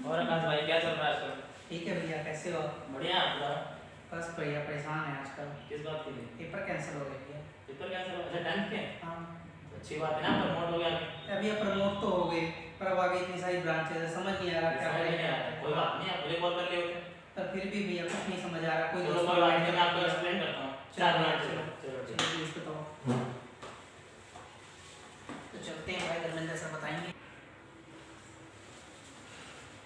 और आकाश भाई क्या चल रहा है आजकल? ठीक है भैया, कैसे हो? बढ़िया पूरा। बस भैया परेशान है आजकल। किस बात के लिए? पेपर कैंसिल हो गए भैया। पेपर कैंसिल हो? अच्छा 10th के? हाँ। अच्छी बात है ना, प्रमोट हो गया अभी। अभी प्रमोट तो हो गए, पर अब आगे इतनी सारी ब्रांचेस है, समझ नहीं आ रहा क्या समझ नहीं आ रहा। करें। कोई बात नहीं, आप मुझे कॉल कर लिए होते। पर फिर भी भैया कुछ नहीं समझ आ रहा। कोई चलो दोस्त कोई बात नहीं, मैं आपको एक्सप्लेन करता हूँ। चार मिनट चलो चलो ठीक है। प्लीज बताओ। तो चलते हैं भाई, धर्मेंद्र सर बताएंगे।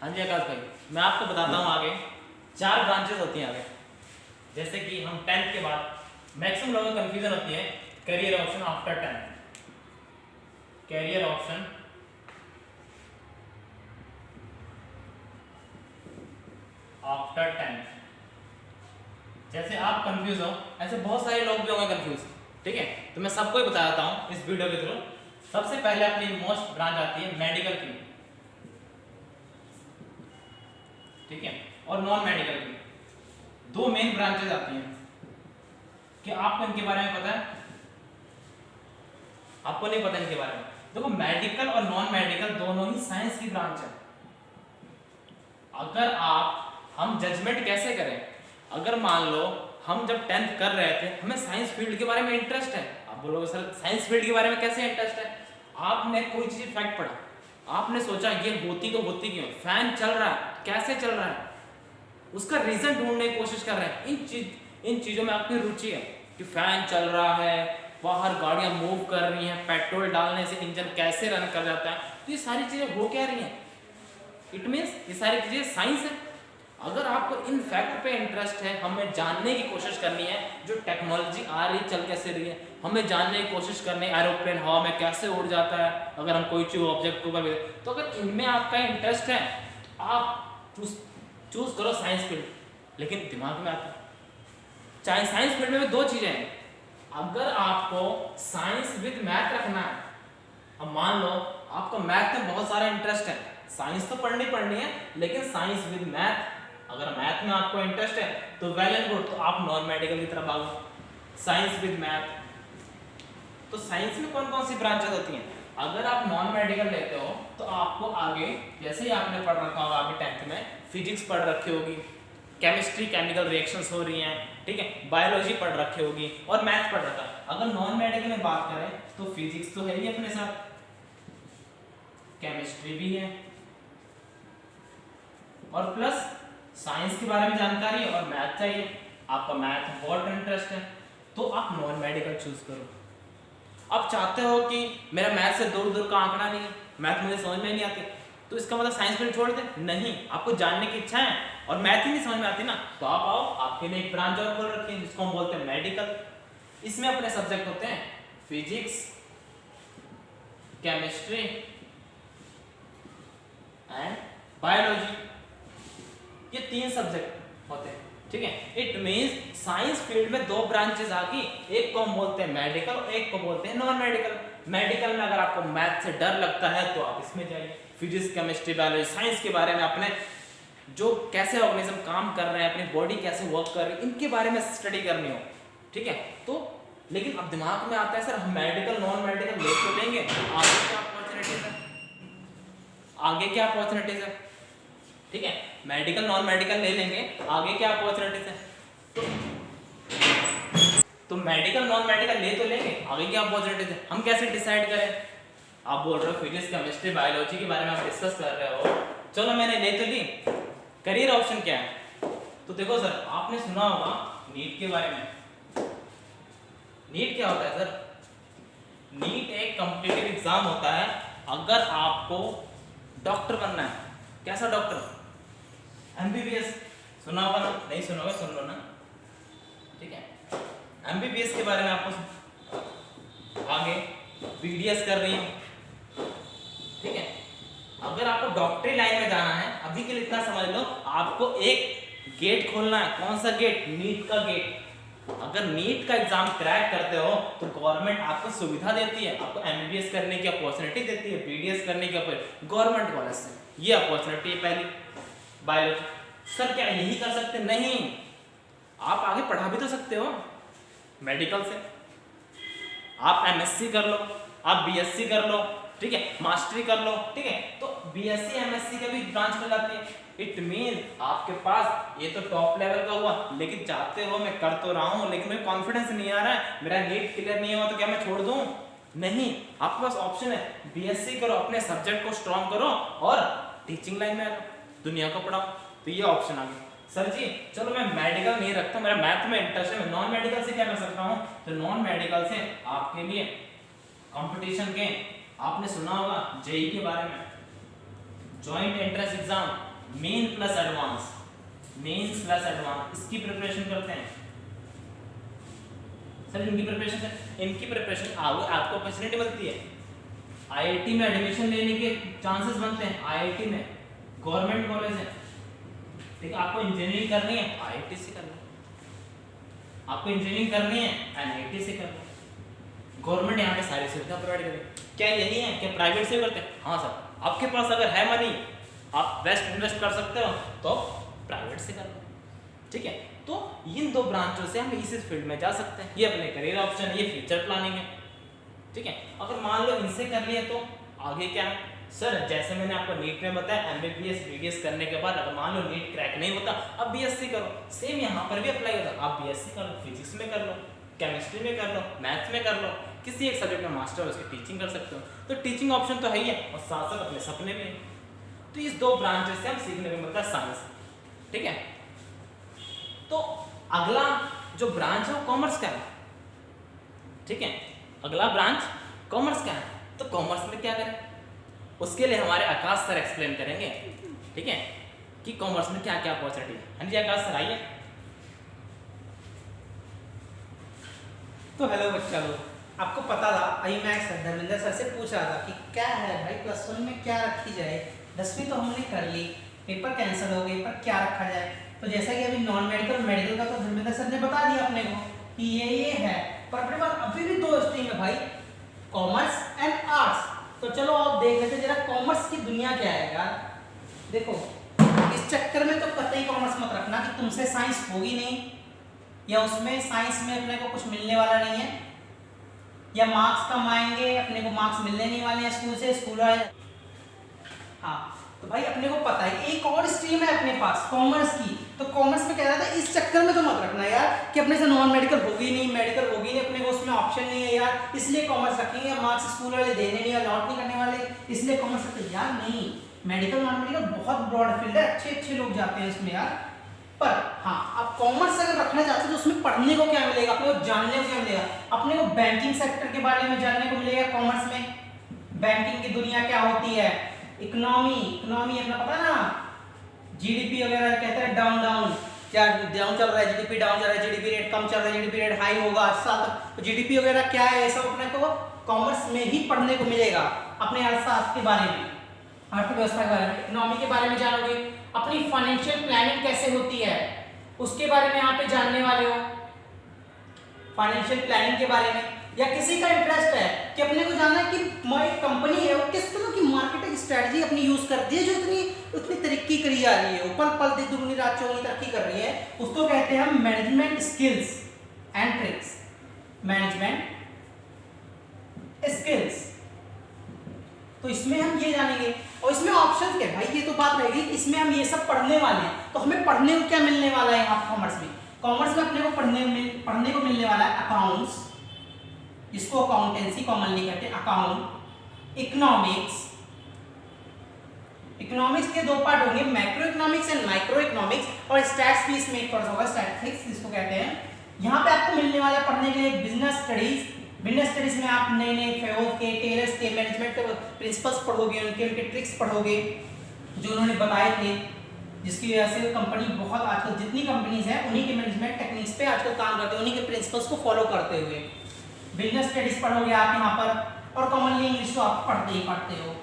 हाँ जी आकाश भाई, मैं आपको बताता हूँ आगे 4 ब्रांचेस होती हैं आगे। जैसे कि हम 10th के बाद मैक्सिमम लोगों को कंफ्यूजन होती है career option after 10th। Career option after 10th। जैसे आप कंफ्यूज हो, ऐसे बहुत सारे लोग भी होंगे कंफ्यूज। ठीक है, तो मैं सबको ही बता देता हूँ इस वीडियो के थ्रू। सबसे पहले अपनी मोस्ट ब्रांच आती है मेडिकल की, ठीक है, और नॉन मेडिकल की। 2 मेन ब्रांचेस आती हैं। क्या आपको इनके बारे में पता है? आपको नहीं पता इनके बारे में? देखो, मेडिकल और नॉन मेडिकल दोनों ही साइंस की ब्रांच है। अगर हम जजमेंट कैसे करें? अगर मान लो हम जब 10th कर रहे थे, हमें साइंस फील्ड के बारे में इंटरेस्ट है। आप बोलोगे सर साइंस फील्ड के बारे में कैसे इंटरेस्ट है? आपने कोई चीज फैक्ट पढ़ा, आपने सोचा ये होती तो होती क्यों, फैन चल रहा है कैसे चल रहा है, उसका रीजन ढूंढने की कोशिश कर रहे हैं। इन चीजों में आपकी रुचि है कि फैन चल रहा है, बाहर गाड़ियां मूव कर रही हैं, पेट्रोल डालने से इंजन कैसे रन कर जाता है, तो ये सारी चीजें हो क्या रही हैं? इट मीन्स ये सारी चीजें साइंस है। अगर आपको इन फैक्ट पे इंटरेस्ट है, हमें जानने की कोशिश करनी है जो टेक्नोलॉजी आ रही चल कैसे रही है, हमें जानने की कोशिश करनी है एरोप्लेन हवा में कैसे उड़ जाता है, अगर हम कोई चीज ऑब्जेक्ट को ऊपर, तो अगर इनमें आपका इंटरेस्ट है आप चूज करो साइंस फील्ड। लेकिन दिमाग में आता है चाहे साइंस फील्ड में 2 चीजें हैं। अगर आपको साइंस विद मैथ रखना है, अब मान लो आपको मैथ में बहुत सारा इंटरेस्ट है, साइंस तो पढ़नी है लेकिन साइंस विद मैथ, अगर मैथ में आपको इंटरेस्ट है तो वेल एंड गुड, तो आप नॉन मेडिकल की तरफ भागो। साइंस विद मैथ, तो साइंस में कौन कौन सी ब्रांचेस होती हैं? अगर आप नॉन मेडिकल लेते हो तो आपको आगे, जैसे ही आपने पढ़ रखा होगा अभी 10th में, फिजिक्स पढ़ रखी होगी, केमिस्ट्री केमिकल रिएक्शंस हो रही हैं, ठीक है, बायोलॉजी पढ़ रखी होगी और मैथ पढ़ रखा है। अगर नॉन मेडिकल में बात करें तो फिजिक्स तो है ही अपने साथ, केमिस्ट्री भी है और प्लस साइंस के बारे में जानकारी और मैथ चाहिए। आपका मैथ बहुत इंटरेस्ट है तो आप नॉन मेडिकल चूज करो। आप चाहते हो कि मेरा मैथ से दूर दूर का आंकड़ा नहीं है, मैथ मुझे समझ में नहीं आती, तो इसका मतलब साइंस फील्ड छोड़ दे? नहीं, आपको जानने की इच्छा है और मैथ ही नहीं समझ में आती ना, तो आप आओ, आपके लिए एक ब्रांच और खोल रखी है जिसको हम बोलते हैं मेडिकल। इसमें अपने सब्जेक्ट होते हैं फिजिक्स, केमिस्ट्री एंड बायोलॉजी, ये 3 सब्जेक्ट होते हैं, ठीक है। इट मींस साइंस फील्ड में 2 ब्रांचेस आ गई, एक को हम बोलते हैं मेडिकल और एक को बोलते हैं नॉन मेडिकल। मेडिकल में अगर आपको मैथ से डर लगता है तो आप इसमें जाइए, फिजिक्स केमिस्ट्री बायोलॉजी, साइंस के बारे में, अपने जो कैसे ऑर्गेनिज्म काम कर रहे हैं, अपनी बॉडी कैसे वर्क कर रही है, इनके बारे में स्टडी करनी हो, ठीक है। तो लेकिन अब दिमाग में आता है सर हम मेडिकल नॉन मेडिकल ले तो लेंगे, आगे क्या अपॉर्चुनिटीज है, आगे क्या अपॉर्चुनिटीज है, ठीक है, मेडिकल नॉन मेडिकल ले लेंगे, आगे क्या अपॉर्चुनिटीज है, तो मेडिकल नॉन मेडिकल ले तो लेंगे, आगे क्या अपॉर्चुनिटीज है, हम कैसे डिसाइड करें? आप बोल रहे हो फिजिक्स केमिस्ट्री बायोलॉजी के बारे में आप डिस्कस कर रहे हो, चलो मैंने ले तो ली, करियर ऑप्शन क्या है? तो देखो सर, आपने सुना होगा नीट के बारे में। नीट क्या होता है सर? नीट एक कॉम्पिटिटिव एग्जाम होता है। अगर आपको डॉक्टर बनना है, कैसा डॉक्टर? एमबीबीएस सुना होगा ना? नहीं सुना होगा, सुन लो ना, ठीक है। एमबीबीएस के बारे में आपको आगे बीडीएस कर रही है, ठीक है। अगर आपको डॉक्टरी लाइन में जाना है, अभी के लिए इतना समझ लो, आपको एक गेट खोलना है। कौन सा गेट? नीट का गेट। अगर नीट का एग्जाम क्रैक करते हो तो गवर्नमेंट आपको सुविधा देती है, आपको एमबीबीएस करने की अपॉर्चुनिटी देती है, बीडीएस करने की अपॉर्चुनिटी गवर्नमेंट कॉलेज से, ये अपॉर्चुनिटी है पहली। बायोलॉजी, सर क्या यही कर सकते? नहीं, आप आगे पढ़ा भी तो सकते हो मेडिकल से, आप एमएससी कर लो, आप बीएससी कर लो, ठीक है, मास्टरी कर लो, ठीक है। तो बीएससी एमएससी का भी ब्रांच मिल जाती है। इट मीन आपके पास ये तो टॉप लेवल का हुआ, लेकिन चाहते हो मैं कर तो रहा हूँ लेकिन मेरे कॉन्फिडेंस नहीं आ रहा है, मेरा नीट क्लियर नहीं हुआ तो क्या मैं छोड़ दूँ? नहीं, आपके पास ऑप्शन है, बीएससी करो, अपने सब्जेक्ट को स्ट्रॉन्ग करो और टीचिंग लाइन में आ जाओ, दुनिया को पढ़ाओ। तो ये ऑप्शन आ गया। सर जी चलो मैं मेडिकल नहीं रखता, मेरा मैथ में इंटरेस्ट है, मैं नॉन मेडिकल से क्या कर सकता हूँ? तो नॉन मेडिकल से आपके लिए कंपटीशन के, आपने सुना होगा जेई के बारे में, joint entrance exam, main plus advance, mains plus advance, इसकी प्रिपरेशन करते हैं। सर इनकी प्रिपरेशन आपको अपॉर्चुनिटी मिलती है, आईआईटी में एडमिशन लेने के चांसेस बनते हैं, आईआईटी में गवर्नमेंट कॉलेज है। ठीक है, आपको इंजीनियरिंग करनी है आईआईटी से कर लो, आपको इंजीनियरिंग करनी है एनआईटी से कर लो, गवर्नमेंट यहाँ पे सारी सुविधा प्रोवाइड करेगी। क्या यही है क्या प्राइवेट से करते हैं? हाँ सर, आपके पास अगर है मनी, आप बेस्ट इन्वेस्ट कर सकते हो तो प्राइवेट से कर लो। ठीक है, तो इन दो ब्रांचों से हम इसी फील्ड में जा सकते हैं, ये अपने करियर ऑप्शन, ये फ्यूचर प्लानिंग है। ठीक है, अगर मान लो इनसे कर लिए तो आगे क्या है? सर जैसे मैंने आपको नीट में बताया, एमबीबीएस बीडीएस करने के बाद अगर मान लो नीट क्रैक नहीं होता, अब बीएससी करो, सेम यहाँ पर भी अप्लाई होता, आप बीएससी कर लो, फिजिक्स में कर लो, केमिस्ट्री में कर लो, मैथ्स में कर लो, किसी एक सब्जेक्ट में मास्टर हो, उसकी टीचिंग कर सकते हो। तो टीचिंग ऑप्शन तो है ही है और साथ साथ अपने सपने में। तो इस दो ब्रांचेस से हम सीखने को मिलता है साइंस। ठीक है, तो अगला जो ब्रांच है वो कॉमर्स का है। ठीक है, अगला ब्रांच कॉमर्स का है। तो कॉमर्स में क्या करें, उसके लिए हमारे आकाश सर एक्सप्लेन करेंगे। ठीक है, कि कॉमर्स में क्या क्या अपॉर्चुनिटी है। हाँ जी आकाश सर आइए। तो हेलो बच्चा लोग, आपको पता था अभी मैं धर्मेंद्र सर से पूछ रहा था कि क्या है भाई प्लस वन में क्या रखी जाए, 10वीं तो हमने कर ली, पेपर कैंसिल हो गए, पर क्या रखा जाए। तो जैसा कि अभी नॉन मेडिकल मेडिकल का तो धर्मेंद्र सर ने बता दिया अपने को कि ये है, पर अपने पास अभी भी दो स्ट्रीम है भाई, कॉमर्स एंड आर्ट्स। तो चलो आप देख लेते जरा कॉमर्स की दुनिया क्या है यार। देखो इस चक्कर में तो कतई कॉमर्स मत रखना कि तुमसे साइंस होगी नहीं, या उसमें साइंस में अपने को कुछ मिलने वाला नहीं है, या मार्क्स कम आएंगे, अपने को मार्क्स मिलने नहीं वाले हैं स्कूल से, स्कूल वाले। हाँ तो भाई अपने को पता है एक और स्ट्रीम है अपने पास कॉमर्स की, तो कॉमर्स में कह रहा था इस चक्कर में तो मत रखना यार कि अपने से नॉन मेडिकल होगी नहीं, मेडिकल होगी नहीं, अपने को उसमें ऑप्शन नहीं है यार, इसलिए कॉमर्स रखेंगे, मार्क्स स्कूल वाले देने नहीं, अलॉट नहीं करने वाले, इसलिए कॉमर्स रखते यार। नहीं, मेडिकल नॉन मेडिकल बहुत ब्रॉड फील्ड है, अच्छे अच्छे लोग जाते हैं इसमें यार। पर हाँ, आप कॉमर्स अगर रखना चाहते हो तो उसमें पढ़ने को क्या मिलेगा, अपने को जानने को क्या मिलेगा, अपने को बैंकिंग सेक्टर के बारे में जानने को मिलेगा कॉमर्स में, बैंकिंग की दुनिया क्या होती है, इकोनॉमी अपना पता है ना, जीडीपी वगैरह कहते हैं डाउन डाउन, क्या डाउन चल रहा है, जीडीपी डाउन चल रहा है, जीडीपी रेट कम चल रहा है, जीडीपी रेट हाई होगा साल तक, तो जीडीपी वगैरह क्या है, ये सब अपने को कॉमर्स में ही पढ़ने को मिलेगा। अपने अर्थशास्त्र के बारे में, अर्थव्यवस्था के बारे में, इकोनॉमी के बारे में जानोगे, अपनी फाइनेंशियल प्लानिंग कैसे होती है उसके बारे में यहाँ पे जानने वाले हो, फाइनेंशियल प्लानिंग के बारे में। या किसी का इंटरेस्ट है कि अपने को जानना है कि एक कंपनी है वो किस तरह की मार्केटिंग स्ट्रेटजी अपनी यूज करती है जो इतनी तरक्की करी जा रही है, पल पल दिन दुगनी रात चौगुनी तरक्की कर रही है, उसको कहते हैं हम management skills and tricks, management skills. तो इसमें हम ये जानेंगे, और इसमें ऑप्शन क्या है भाई, ये तो बात रहेगी, इसमें हम ये सब पढ़ने वाले हैं, तो हमें पढ़ने को क्या मिलने वाला है यहाँ कॉमर्स में। कॉमर्स में अपने को पढ़ने को मिलने वाला है अकाउंट्स, इसको अकाउंटेंसी कॉमनली कहते हैं, अकाउंट, इकोनॉमिक्स। इकोनॉमिक्स के दो पार्ट होंगे, macro economics and micro economics, और स्टैट्स भी इसमें एक होगा, स्टैटिस्टिक्स जिसको कहते हैं। यहाँ पे आपको मिलने वाला पढ़ने के लिए बिजनेस स्टडीज, बिजनेस स्टडीज में आप नए नए फेवोज के, टेलर्स के मैनेजमेंट प्रिंसिपल्स पढ़ोगे, उनके ट्रिक्स पढ़ोगे जो उन्होंने बताए थे, जिसकी वजह से कंपनी बहुत आजकल जितनी कंपनीज हैं उन्हीं के मैनेजमेंट टेक्निक्स पे आजकल काम करते हैं, उन्हीं के प्रिंसिपल्स को फॉलो करते हुए बिजनेस स्टडीज पढ़ोगे आप यहाँ पर, और कॉमनली इंग्लिश तो आप पढ़ते ही पढ़ते हो,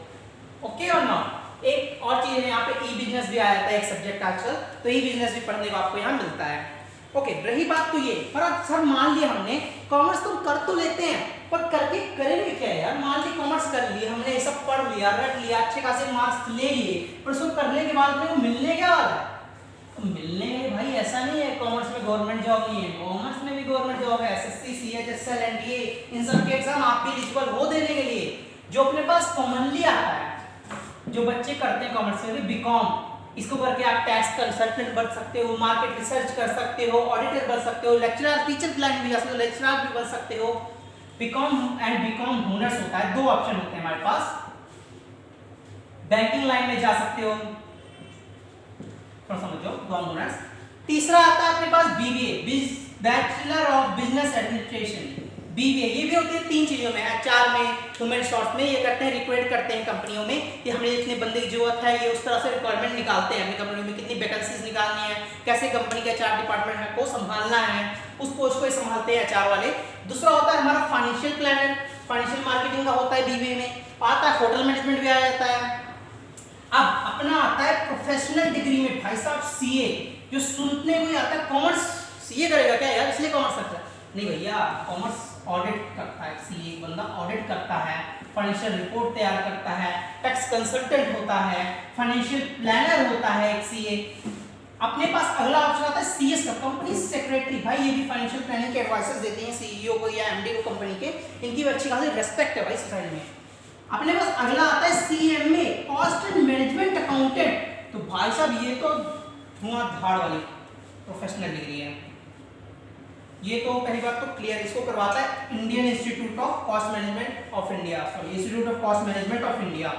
ओके और नॉट। एक और चीज है यहाँ पे ई बिजनेस भी आ जाता है एक सब्जेक्ट आजकल, तो ई बिजनेस भी पढ़ने को आपको यहाँ मिलता है। ओके, रही बात तो ये, पर अब सर मान लिया हमने कॉमर्स तो कर तो लेते हैं, पर करके करेंगे क्या यार। मान ली कॉमर्स कर लिए हमने, ये सब पढ़ लिया, रट लिया, अच्छे खासे मार्क्स ले लिए, पर उसको करने के बाद अपने को मिलने क्या वाला है, तो मिलने भाई ऐसा नहीं है कॉमर्स में गवर्नमेंट जॉब नहीं है, कॉमर्स में भी गवर्नमेंट जॉब है, एसएससी, सीएचएसएल, एनडीए, इन सब के एग्जाम आप भी एलिजिबल हो देने के लिए, जो अपने पास कॉमनली आता है। जो बच्चे करते हैं कॉमर्स में बीकॉम, इसको करके आप टैक्स कंसल्टेंट बन सकते हो, मार्केट रिसर्च कर सकते हो, ऑडिटर बन सकते हो, लेक्चरर टीचर की लाइन भी जा सकते हो, लेक्चरर भी बन सकते हो। बीकॉम एंड बीकॉम होनर्स होता है, दो ऑप्शन होते हैं हमारे पास। बैंकिंग लाइन में जा सकते हो, थोड़ा समझो, बीकॉम होनर्स। तीसरा आता है अपने पास BBA, bachelor of business administration, BBA. ये भी होती है 3 चीजों में, एचआर में, ह्यूमन रिसोर्स में। ये करते हैं, रिक्वायर्ड करते हैं कंपनियों में कि हमें इतने बंदे की जरूरत है, ये उस तरह से रिक्वायरमेंट निकालते हैं अपनी कंपनी में, कितनी वैकेंसीज निकालनी है, कैसे कंपनी का एचआर डिपार्टमेंट को संभालना है, उस पोस्ट को ही संभालते हैं एचआर वाले। दूसरा होता है हमारा फाइनेंशियल प्लानर, फाइनेंशियल मार्केटिंग का होता है बीबीए में। आता है होटल मैनेजमेंट भी आ जाता है। अब अपना आता है प्रोफेशनल डिग्री में भाई साहब सीए, जो सुनने को आता है कॉमर्स सीए करेगा क्या यार, इसलिए कॉमर्स करता है? नहीं भैया, कॉमर्स ऑडिट करता है, सीए बंदा ऑडिट करता है, फाइनेंशियल रिपोर्ट तैयार करता है, टैक्स कंसल्टेंट होता है, फाइनेंशियल प्लानर होता है एक सीए। अपने पास अगला ऑप्शन आता है सीएस का, कंपनी सेक्रेटरी। भाई ये भी फाइनेंशियल प्लानिंग के एडवाइसेस देते हैं सीईओ को या एमडी को कंपनी के, इनकी भी अच्छी खासी रेस्पेक्ट है भाई सोसाइटी में। अपने पास अगला आता है CMA, cost and management accountant. तो भाई साहब ये तो धुआंधार वाली प्रोफेशनल डिग्री है। ये तो पहली बात तो क्लियर, इसको करवाता है Indian institute of cost management of India, sorry institute of cost management of India.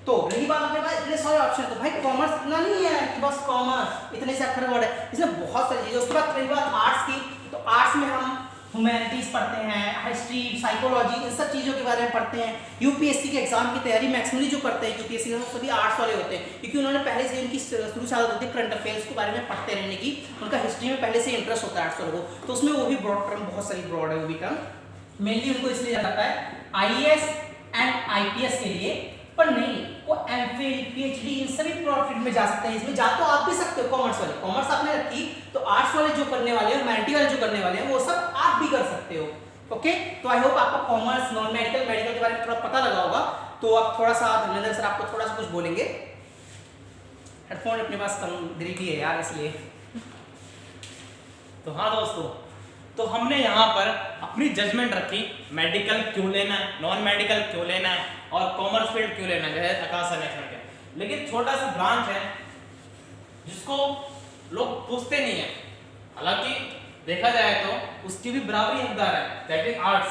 तो रही बात अपने पास इतने सारे ऑप्शन, तो भाई कॉमर्स इतना नहीं है कि बस कॉमर्स इतने से अक्षर वर्ड है, इसमें बहुत सारी चीजें। उसके बाद रही बात आर्ट्स की, तो आर्ट्स में हम ह्यूमैनिटीज पढ़ते हैं, हिस्ट्री, साइकोलॉजी, इन सब चीज़ों के बारे में पढ़ते हैं। यूपीएससी के एग्जाम की तैयारी मैक्सिमली जो करते हैं यूपीएससी के, सभी आर्ट्स वाले होते हैं, क्योंकि उन्होंने पहले से उनकी शुरू से आदत होती है करंट अफेयर्स के बारे में पढ़ते रहने की, उनका हिस्ट्री में पहले से इंटरेस्ट होता है आर्ट्स वालों को। तो उसमें वो भी ब्रॉड टर्म, बहुत सारी ब्रॉड है वो भी टर्म, मेनली उनको इसलिए जाता है आईएएस एंड आईपीएस के लिए, पर नहीं वो एमफिल, पीएचडी इन सभी फील्ड में जा सकते हैं। इसमें जा तो आप भी सकते हो, कॉमर्स वाले, कॉमर्स आपने रखी तो आर्ट्स वाले जो करने वाले हैं, ह्यूमैनिटी वाले जो करने वाले हैं, वो सब आप भी कर सकते हो। ओके, तो आई होप आपको कॉमर्स, नॉन मेडिकल, मेडिकल के बारे में थोड़ा पता लगा होगा। तो आप थोड़ा सा धर्मेंद्र सर आपको थोड़ा सा कुछ बोलेंगे। हेडफोन अपने पास कम ग्रीडी है यार, इसलिए। तो हाँ दोस्तों, तो हमने यहाँ पर अपनी जजमेंट रखी, मेडिकल क्यों लेना है, नॉन मेडिकल क्यों लेना है, और कॉमर्स फील्ड क्यों लेना है, आकाश सर के। लेकिन छोटा सा ब्रांच है जिसको लोग पूछते नहीं है, हालांकि देखा जाए तो उसकी भी बराबरी हकदार है, दैट इज आर्ट्स।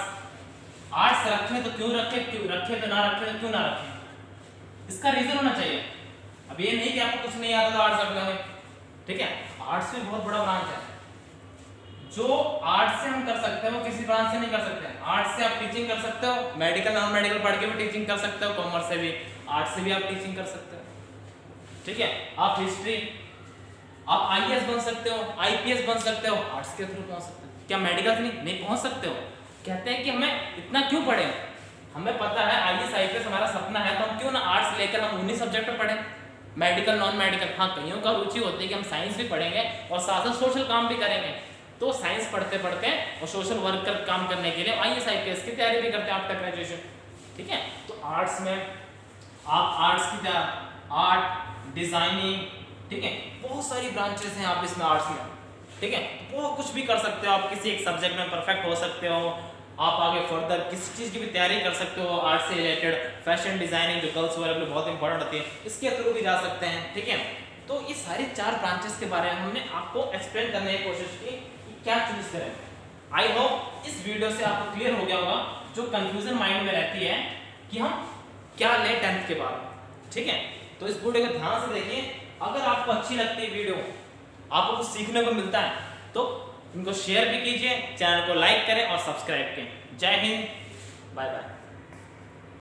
आर्ट्स रखें तो क्यों रखें, क्यों रखें तो ना रखें तो क्यों ना रखें, इसका रीजन होना चाहिए। अब ये नहीं कि आपको कुछ नहीं आता तो आर्ट्स रख लेंगे, ठीक है। आर्ट्स भी बहुत बड़ा ब्रांच है, जो आर्ट्स से हम कर सकते हैं वो किसी ब्रांच से नहीं कर सकते हैं। आर्ट्स से आप टीचिंग कर सकते हो, मेडिकल नॉन मेडिकल पढ़ के भी टीचिंग कर सकते हो, कॉमर्स से भी, आर्ट्स से भी आप टीचिंग कर सकते हो, ठीक है। आप हिस्ट्री, आप आईएएस बन सकते हो, आईपीएस बन सकते हो, आर्ट्स के थ्रू पहुंच सकते हो। क्या मेडिकल से नहीं पहुंच सकते हो? कहते हैं कि हमें इतना क्यों पढ़े, हमें पता है आईएएस आईपीएस हमारा सपना है, तो हम क्यों ना आर्ट्स लेकर हम उन्हीं सब्जेक्ट में पढ़ें, मेडिकल नॉन मेडिकल। हाँ, कईयों का रुचि होती है कि हम साइंस भी पढ़ेंगे और साथ साथ सोशल काम भी करेंगे, तो साइंस पढ़ते पढ़ते और सोशल वर्क कर काम करने के लिए आईएएस आईपीएस की तैयारी भी करते हैं आफ्टर ग्रेजुएशन, ठीक है। तो आर्ट्स में आप आर्ट्स की आर्ट, डिजाइनिंग, ठीक है, बहुत सारी ब्रांचेस हैं आप इसमें आर्ट्स में, ठीक है। बहुत कुछ भी कर सकते हो आप, किसी एक सब्जेक्ट में परफेक्ट हो सकते हो, आप आगे फर्दर किसी चीज़ की भी तैयारी कर सकते हो आर्ट्स से रिलेटेड। फैशन डिजाइनिंग जो गर्ल्स वाले लिए बहुत इंपॉर्टेंट होती है, इसके थ्रू भी जा सकते हैं, ठीक है। तो ये सारी 4 ब्रांचेस के बारे में हमने आपको एक्सप्लेन करने की कोशिश की कि क्या चूज करें। आई होप इस वीडियो से आपको क्लियर हो गया होगा जो कंफ्यूजन माइंड में रहती है कि हम क्या लें 10th के बाद, ठीक है। तो इस वीडियो को ध्यान से देखिए, अगर आपको अच्छी लगती है वीडियो, आपको कुछ सीखने को मिलता है, तो इनको शेयर भी कीजिए, चैनल को लाइक करें और सब्सक्राइब करें। जय हिंद, बाय बाय।